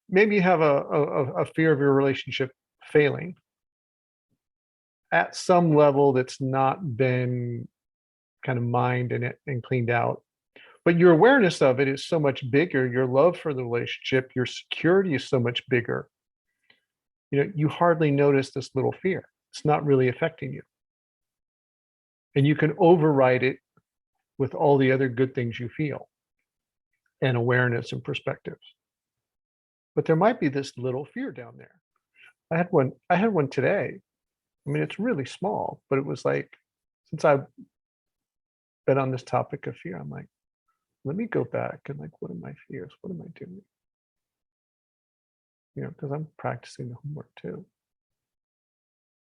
maybe you have a fear of your relationship failing at some level that's not been kind of mined and cleaned out. But your awareness of it is so much bigger. Your love for the relationship, your security is so much bigger. You hardly notice this little fear. It's not really affecting you. And you can override it with all the other good things you feel and awareness and perspectives. But there might be this little fear down there. I had one today. I mean, it's really small, but it was like, since I've been on this topic of fear, I'm like, let me go back and like, what are my fears? What am I doing? Because I'm practicing the homework too.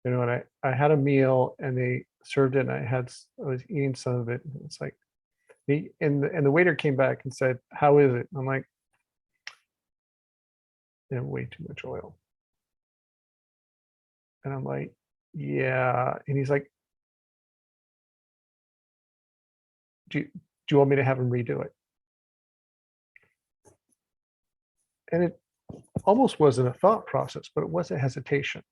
And I had a meal and they served it and I was eating some of it. And it's like, the waiter came back and said, how is it? And I'm like, way too much oil. And I'm like, yeah. And he's like, do you want me to have him redo it? And it almost wasn't a thought process, but it was a hesitation.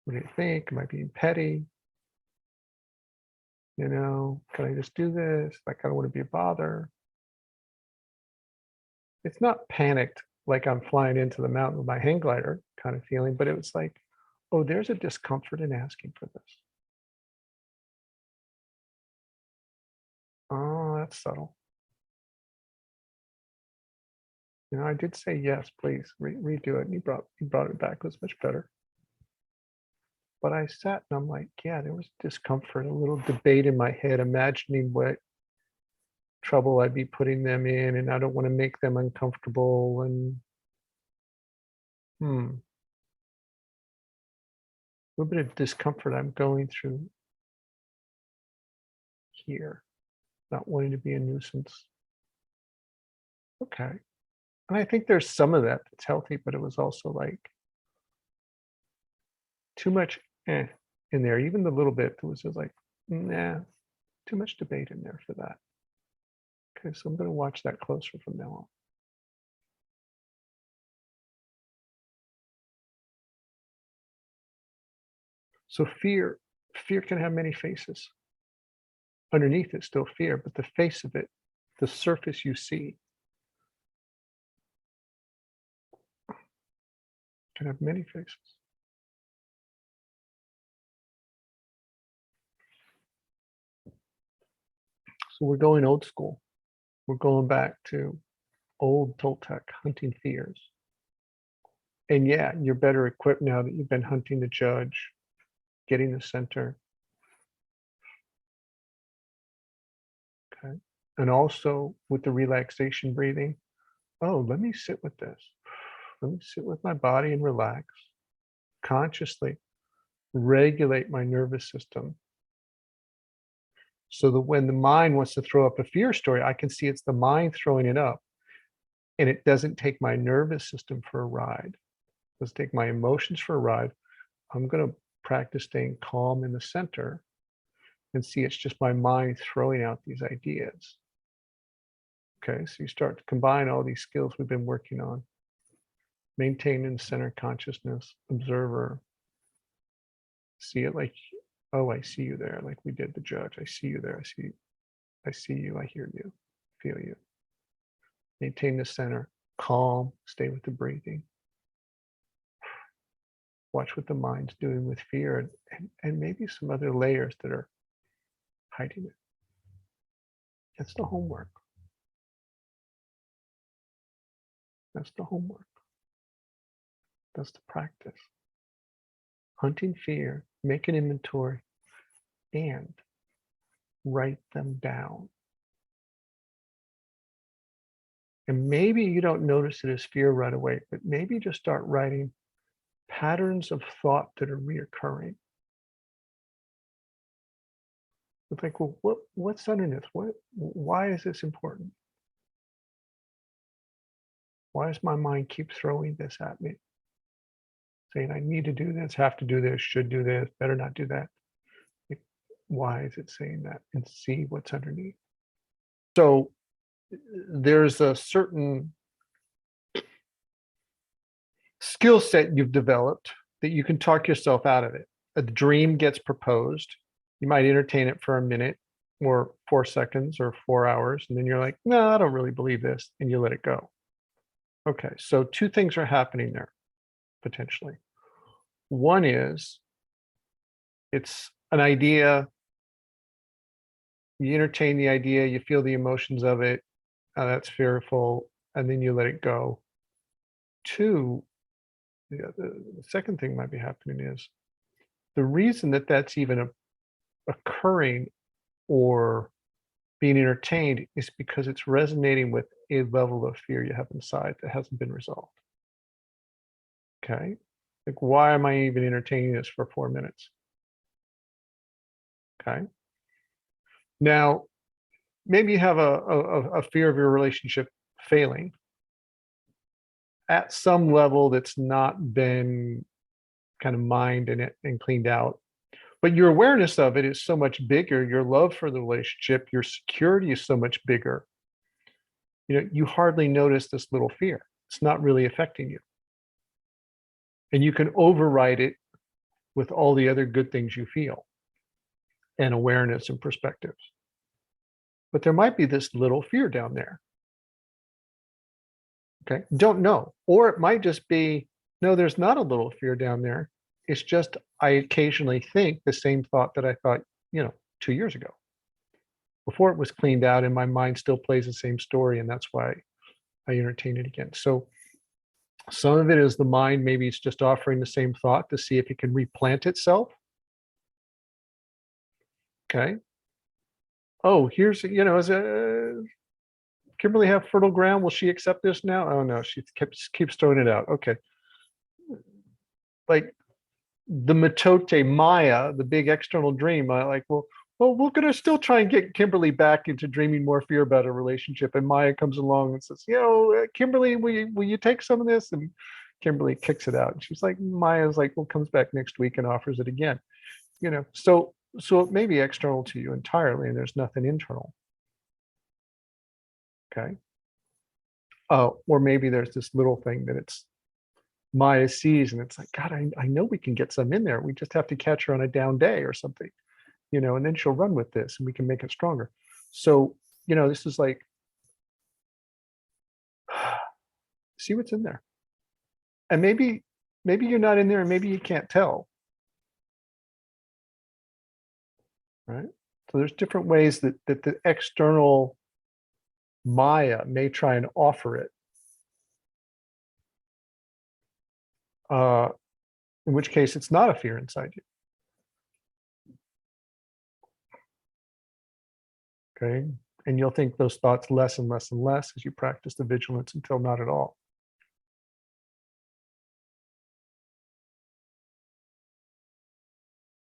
What do you think? Am I being petty? Can I just do this? Like, I don't want to be a bother. It's not panicked like I'm flying into the mountain with my hang glider kind of feeling, but it was like, oh, there's a discomfort in asking for this. Oh, that's subtle. I did say, yes, please redo it. And he brought it back. It was much better. But I sat and I'm like, yeah, there was discomfort, a little debate in my head, imagining what trouble I'd be putting them in, and I don't want to make them uncomfortable. And a little bit of discomfort I'm going through here, not wanting to be a nuisance. Okay. And I think there's some of that that's healthy, but it was also like too much in there. Even the little bit that was just like, nah, too much debate in there for that. Okay, so I'm going to watch that closer from now on. So fear can have many faces. Underneath it's still fear, but the face of it, the surface you see, can have many faces. So we're going old school. We're going back to old Toltec hunting fears. And yeah, you're better equipped now that you've been hunting the judge, getting the center. Okay. And also with the relaxation breathing, oh, let me sit with this. Let me sit with my body and relax. Consciously regulate my nervous system so that when the mind wants to throw up a fear story, I can see it's the mind throwing it up, and it doesn't take my nervous system for a ride. Let's take my emotions for a ride. I'm going to practice staying calm in the center and see it's just my mind throwing out these ideas. Okay, so you start to combine all these skills we've been working on. Maintaining center consciousness, observer. See it like, oh, I see you there, like we did the judge. I see you there. I see you, I hear you, feel you. Maintain the center, calm, stay with the breathing. Watch what the mind's doing with fear and maybe some other layers that are hiding it. That's the homework. That's the homework. That's the practice. Hunting fear, make an inventory, and write them down. And maybe you don't notice it as fear right away, but maybe just start writing patterns of thought that are reoccurring. It's like, well, what's underneath? Why is this important? Why does my mind keep throwing this at me? Saying I need to do this, have to do this, should do this, better not do that. Like, why is it saying that? And see what's underneath. So there's a certain skill set you've developed that you can talk yourself out of it. A dream gets proposed. You might entertain it for a minute or 4 seconds or 4 hours. And then you're like, no, I don't really believe this. And you let it go. Okay. So two things are happening there potentially. One is it's an idea. You entertain the idea, you feel the emotions of it. That's fearful. And then you let it go. Two, the second thing might be happening is the reason that that's even occurring or being entertained is because it's resonating with a level of fear you have inside that hasn't been resolved. Okay. Like, why am I even entertaining this for 4 minutes? Okay. Now, maybe you have a fear of your relationship failing at some level that's not been kind of mined and cleaned out. But your awareness of it is so much bigger. Your love for the relationship, your security is so much bigger. You hardly notice this little fear. It's not really affecting you. And you can override it with all the other good things you feel and awareness and perspectives. But there might be this little fear down there. Okay, don't know. Or it might just be, no, there's not a little fear down there. It's just I occasionally think the same thought that I thought, 2 years ago. Before it was cleaned out and my mind still plays the same story, and that's why I entertain it again. So some of it is the mind, maybe it's just offering the same thought to see if it can replant itself. Okay. Oh, here's, is Kimberly have fertile ground? Will she accept this now? Oh no, she keeps throwing it out. Okay. Like the metote Maya, the big external dream, we're gonna still try and get Kimberly back into dreaming more fear about a relationship. And Maya comes along and says, Kimberly, will you take some of this? And Kimberly kicks it out. And she's like, Maya's like, well, comes back next week and offers it again. So it may be external to you entirely, and there's nothing internal. Okay. Or maybe there's this little thing that it's Maya sees, and it's like, God, I know we can get some in there. We just have to catch her on a down day or something, and then she'll run with this and we can make it stronger. So, this is like, see what's in there. And maybe you're not in there and maybe you can't tell. Right. So there's different ways that the external Maya may try and offer it. In which case it's not a fear inside you. Okay. And you'll think those thoughts less and less and less as you practice the vigilance until not at all.